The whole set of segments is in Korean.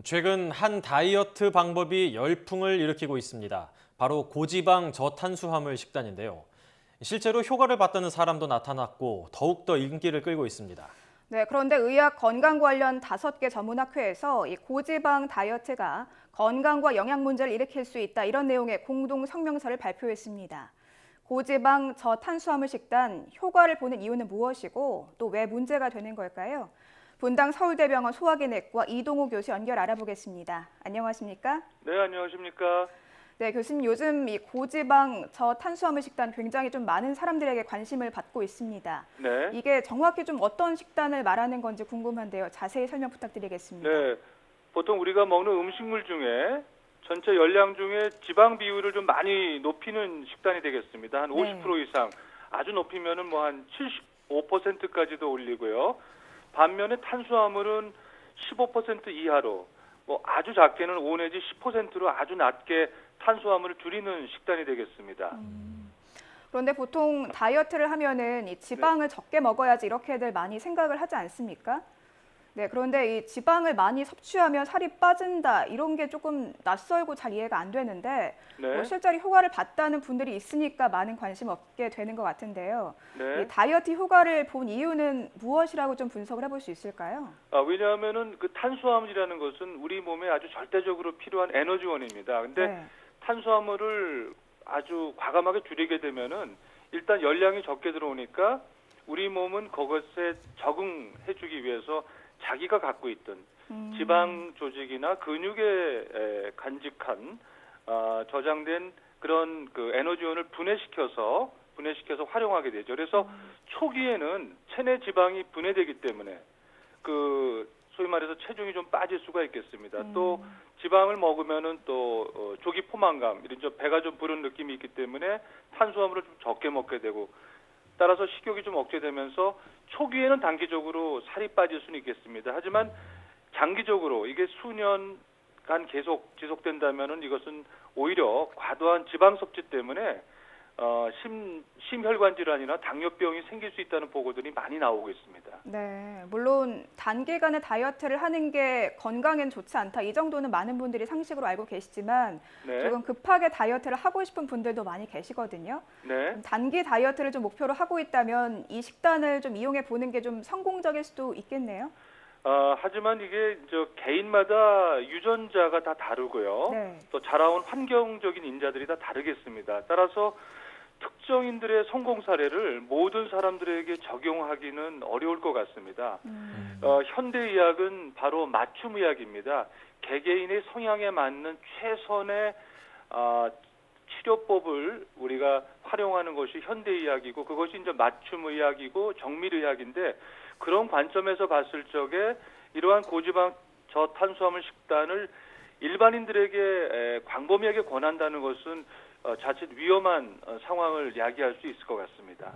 최근 한 다이어트 방법이 열풍을 일으키고 있습니다. 바로 고지방 저탄수화물 식단인데요. 실제로 효과를 봤다는 사람도 나타났고 더욱더 인기를 끌고 있습니다. 네, 그런데 의학 건강 관련 5개 전문학회에서 이 고지방 다이어트가 건강과 영양 문제를 일으킬 수 있다 이런 내용의 공동 성명서를 발표했습니다. 고지방 저탄수화물 식단 효과를 보는 이유는 무엇이고 또 왜 문제가 되는 걸까요? 분당 서울대병원 소화기내과 이동호 교수 연결 알아보겠습니다. 안녕하십니까? 네, 안녕하십니까? 네, 교수님 요즘 이 고지방 저탄수화물 식단 굉장히 좀 많은 사람들에게 관심을 받고 있습니다. 네. 이게 정확히 좀 어떤 식단을 말하는 건지 궁금한데요. 자세히 설명 부탁드리겠습니다. 네. 보통 우리가 먹는 음식물 중에 전체 열량 중에 지방 비율을 좀 많이 높이는 식단이 되겠습니다. 한 50% 이상. 아주 높이면은 뭐 한 75%까지도 올리고요. 반면에 탄수화물은 15% 이하로, 뭐 아주 작게는 5 내지 10%로 아주 낮게 탄수화물을 줄이는 식단이 되겠습니다. 그런데 보통 다이어트를 하면은 이 지방을 적게 먹어야지 이렇게들 많이 생각을 하지 않습니까? 네, 그런데 이 지방을 많이 섭취하면 살이 빠진다 이런 게 조금 낯설고 잘 이해가 안 되는데 네. 뭐 실제로 효과를 봤다는 분들이 있으니까 많은 관심 없게 되는 것 같은데요. 네. 이 다이어트 효과를 본 이유는 무엇이라고 좀 분석을 해볼 수 있을까요? 왜냐하면은 그 탄수화물이라는 것은 우리 몸에 아주 절대적으로 필요한 에너지원입니다. 근데 탄수화물을 아주 과감하게 줄이게 되면은 일단 열량이 적게 들어오니까 우리 몸은 그것에 적응해주기 위해서 자기가 갖고 있던 지방 조직이나 근육에 간직한 저장된 그런 그 에너지원을 분해시켜서 활용하게 되죠. 그래서 초기에는 체내 지방이 분해되기 때문에 그 소위 말해서 체중이 좀 빠질 수가 있겠습니다. 또 지방을 먹으면은 또 조기 포만감, 이런 좀 배가 좀 부른 느낌이 있기 때문에 탄수화물을 좀 적게 먹게 되고 따라서 식욕이 좀 억제되면서 초기에는 단기적으로 살이 빠질 수는 있겠습니다. 하지만 장기적으로 이게 수년간 계속 지속된다면은 이것은 오히려 과도한 지방 섭취 때문에 심혈관 질환이나 당뇨병이 생길 수 있다는 보고들이 많이 나오고 있습니다. 네, 물론 단기간에 다이어트를 하는 게 건강엔 좋지 않다. 이 정도는 많은 분들이 상식으로 알고 계시지만 네. 조금 급하게 다이어트를 하고 싶은 분들도 많이 계시거든요. 네. 단기 다이어트를 좀 목표로 하고 있다면 이 식단을 좀 이용해 보는 게 좀 성공적일 수도 있겠네요. 하지만 이게 개인마다 유전자가 다 다르고요. 네. 또 자라온 환경적인 인자들이 다 다르겠습니다. 따라서 특정인들의 성공 사례를 모든 사람들에게 적용하기는 어려울 것 같습니다. 현대의학은 바로 맞춤의학입니다. 개개인의 성향에 맞는 최선의 치료법을 우리가 활용하는 것이 현대의학이고 그것이 이제 맞춤의학이고 정밀의학인데 그런 관점에서 봤을 적에 이러한 고지방 저탄수화물 식단을 일반인들에게 광범위하게 권한다는 것은 자칫 위험한 상황을 야기할 수 있을 것 같습니다.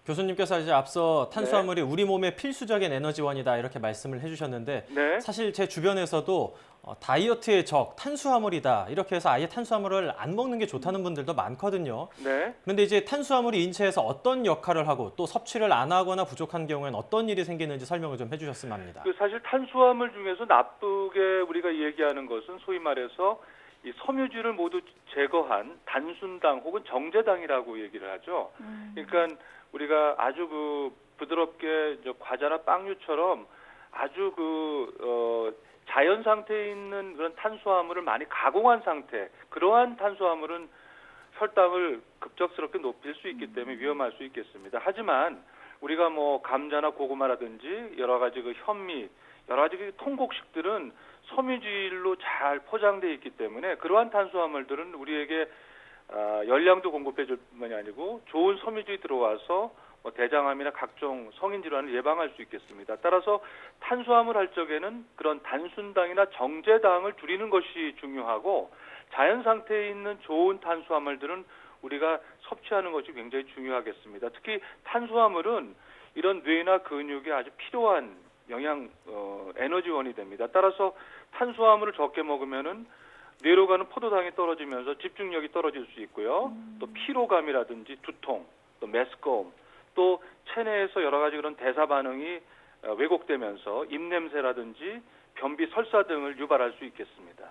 교수님께서 이제 앞서 탄수화물이 우리 몸의 필수적인 에너지원이다 이렇게 말씀을 해주셨는데 네. 사실 제 주변에서도 다이어트의 적, 탄수화물이다 이렇게 해서 아예 탄수화물을 안 먹는 게 좋다는 분들도 많거든요. 네. 그런데 이제 탄수화물이 인체에서 어떤 역할을 하고 또 섭취를 안 하거나 부족한 경우에는 어떤 일이 생기는지 설명을 좀 해주셨으면 합니다. 사실 탄수화물 중에서 나쁘게 우리가 얘기하는 것은 소위 말해서 이 섬유질을 모두 제거한 단순당 혹은 정제당이라고 얘기를 하죠. 그러니까 우리가 아주 그 부드럽게 과자나 빵류처럼 아주 자연 상태에 있는 그런 탄수화물을 많이 가공한 상태, 그러한 탄수화물은 혈당을 급작스럽게 높일 수 있기 때문에 위험할 수 있겠습니다. 하지만 우리가 뭐 감자나 고구마라든지 여러 가지 그 현미, 여러 가지 그 통곡식들은 섬유질로 잘 포장되어 있기 때문에 그러한 탄수화물들은 우리에게 열량도 공급해 줄 뿐만이 아니고 좋은 섬유질이 들어와서 대장암이나 각종 성인 질환을 예방할 수 있겠습니다. 따라서 탄수화물 할 적에는 그런 단순당이나 정제당을 줄이는 것이 중요하고 자연 상태에 있는 좋은 탄수화물들은 우리가 섭취하는 것이 굉장히 중요하겠습니다. 특히 탄수화물은 이런 뇌나 근육에 아주 필요한 에너지원이 됩니다. 따라서 탄수화물을 적게 먹으면은 뇌로 가는 포도당이 떨어지면서 집중력이 떨어질 수 있고요. 또 피로감이라든지 두통, 또 메스꺼움, 또 체내에서 여러 가지 그런 대사 반응이 왜곡되면서 입냄새라든지 변비, 설사 등을 유발할 수 있겠습니다.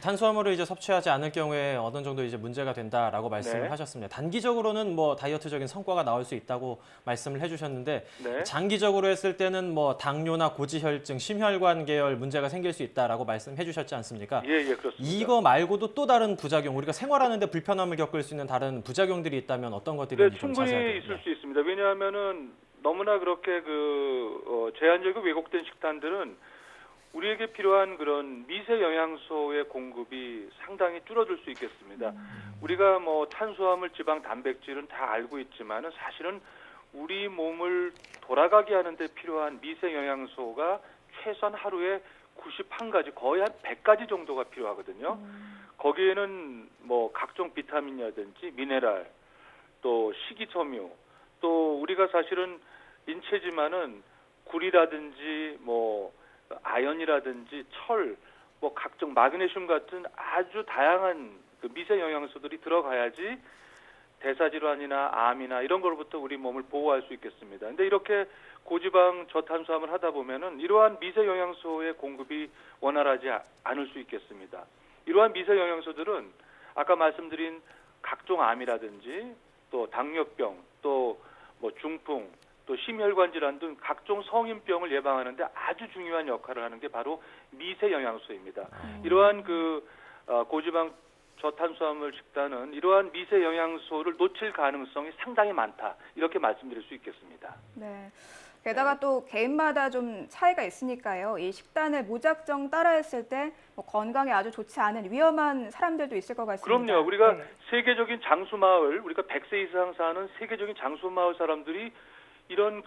탄수화물을 이제 섭취하지 않을 경우에 어느 정도 이제 문제가 된다라고 말씀을 네. 하셨습니다. 단기적으로는 뭐 다이어트적인 성과가 나올 수 있다고 말씀을 해주셨는데 네. 장기적으로 했을 때는 뭐 당뇨나 고지혈증, 심혈관 계열 문제가 생길 수 있다라고 말씀해주셨지 않습니까? 예, 그렇습니다. 이거 말고도 또 다른 부작용, 우리가 생활하는데 불편함을 겪을 수 있는 다른 부작용들이 있다면 어떤 네, 것들인지 좀 충분히 자세하게. 있을 수 있습니다. 왜냐하면은 너무나 그렇게 제한적이고 왜곡된 식단들은 우리에게 필요한 그런 미세 영양소의 공급이 상당히 줄어들 수 있겠습니다. 우리가 뭐 탄수화물, 지방, 단백질은 다 알고 있지만은 사실은 우리 몸을 돌아가게 하는데 필요한 미세 영양소가 최소한 하루에 91가지, 거의 한 100가지 정도가 필요하거든요. 거기에는 뭐 각종 비타민이라든지 미네랄, 또 식이섬유, 또 우리가 사실은 인체지만은 굴이라든지 뭐 아연이라든지 철, 뭐 각종 마그네슘 같은 아주 다양한 그 미세 영양소들이 들어가야지 대사질환이나 암이나 이런 걸로부터 우리 몸을 보호할 수 있겠습니다. 근데 이렇게 고지방 저탄수화물 하다 보면은 이러한 미세 영양소의 공급이 원활하지 않을 수 있겠습니다. 이러한 미세 영양소들은 아까 말씀드린 각종 암이라든지 또 당뇨병, 또 뭐 중풍, 또 심혈관 질환 등 각종 성인병을 예방하는 데 아주 중요한 역할을 하는 게 바로 미세 영양소입니다. 이러한 고지방 저탄수화물 식단은 이러한 미세 영양소를 놓칠 가능성이 상당히 많다. 이렇게 말씀드릴 수 있겠습니다. 네. 게다가 또 개인마다 좀 차이가 있으니까요. 이 식단을 무작정 따라했을 때 뭐 건강에 아주 좋지 않은 위험한 사람들도 있을 것 같습니다. 그럼요. 우리가 네. 세계적인 장수마을, 우리가 100세 이상 사는 세계적인 장수마을 사람들이 이런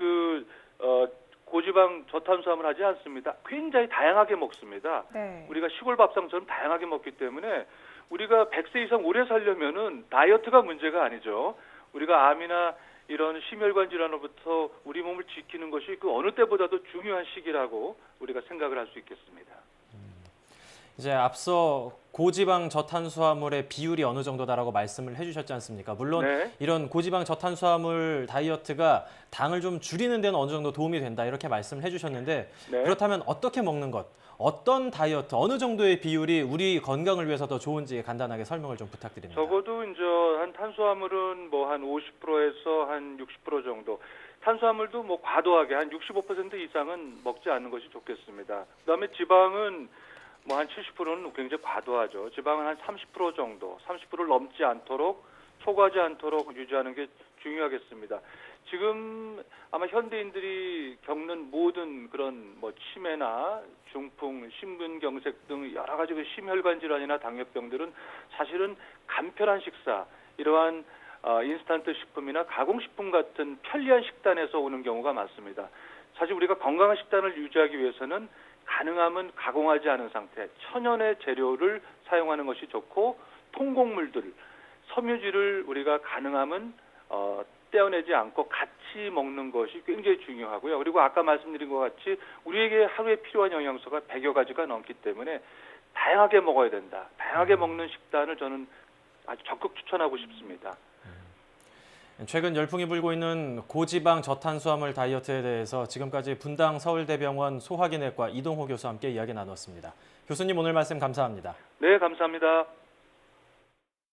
고지방 저탄수화물 하지 않습니다. 굉장히 다양하게 먹습니다. 네. 우리가 시골 밥상처럼 다양하게 먹기 때문에 우리가 100세 이상 오래 살려면은 다이어트가 문제가 아니죠. 우리가 암이나 이런 심혈관 질환으로부터 우리 몸을 지키는 것이 그 어느 때보다도 중요한 시기라고 우리가 생각을 할 수 있겠습니다. 이제 앞서 고지방 저탄수화물의 비율이 어느 정도다라고 말씀을 해주셨지 않습니까? 물론 네. 이런 고지방 저탄수화물 다이어트가 당을 좀 줄이는 데는 어느 정도 도움이 된다 이렇게 말씀을 해주셨는데 네. 그렇다면 어떻게 먹는 것, 어떤 다이어트, 어느 정도의 비율이 우리 건강을 위해서 더 좋은지 간단하게 설명을 좀 부탁드립니다. 적어도 이제 한 탄수화물은 뭐 한 50%에서 한 60% 정도. 탄수화물도 뭐 과도하게 한 65% 이상은 먹지 않는 것이 좋겠습니다. 그다음에 지방은 뭐 한 70%는 굉장히 과도하죠. 지방은 한 30% 정도, 30%를 넘지 않도록 초과하지 않도록 유지하는 게 중요하겠습니다. 지금 아마 현대인들이 겪는 모든 그런 뭐 치매나 중풍, 심근경색 등 여러 가지 그 심혈관 질환이나 당뇨병들은 사실은 간편한 식사, 이러한 인스턴트 식품이나 가공식품 같은 편리한 식단에서 오는 경우가 많습니다. 사실 우리가 건강한 식단을 유지하기 위해서는 가능하면 가공하지 않은 상태, 천연의 재료를 사용하는 것이 좋고 통곡물들, 섬유질을 우리가 가능하면 떼어내지 않고 같이 먹는 것이 굉장히 중요하고요. 그리고 아까 말씀드린 것 같이 우리에게 하루에 필요한 영양소가 100여 가지가 넘기 때문에 다양하게 먹어야 된다. 다양하게 먹는 식단을 저는 아주 적극 추천하고 싶습니다. 최근 열풍이 불고 있는 고지방 저탄수화물 다이어트에 대해서 지금까지 분당 서울대병원 소화기내과 이동호 교수와 함께 이야기 나눴습니다. 교수님 오늘 말씀 감사합니다. 네, 감사합니다.